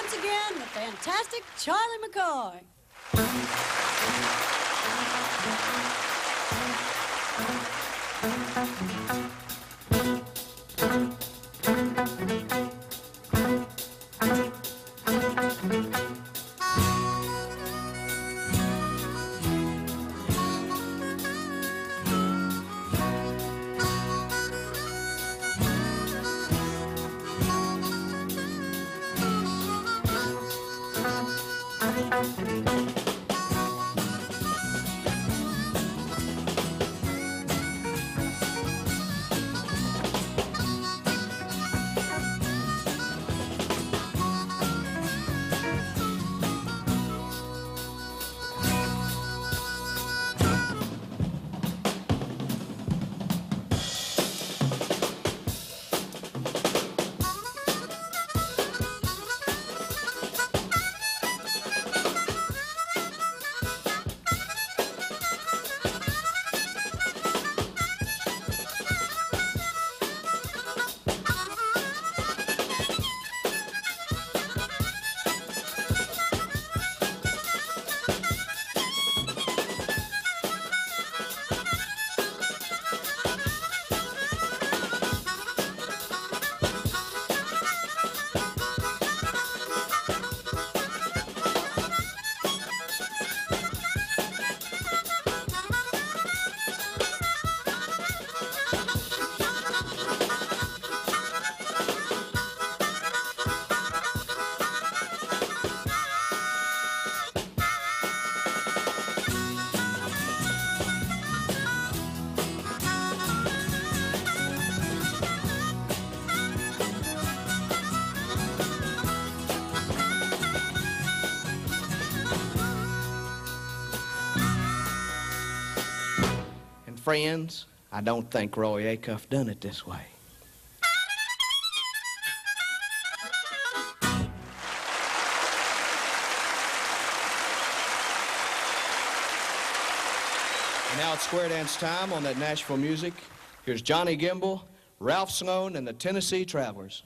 once again, the fantastic Charlie McCoy. Friends, I don't think Roy Acuff done it this way. And now it's square dance time on that Nashville music. Here's Johnny Gimble, Ralph Sloan, and the Tennessee Travelers.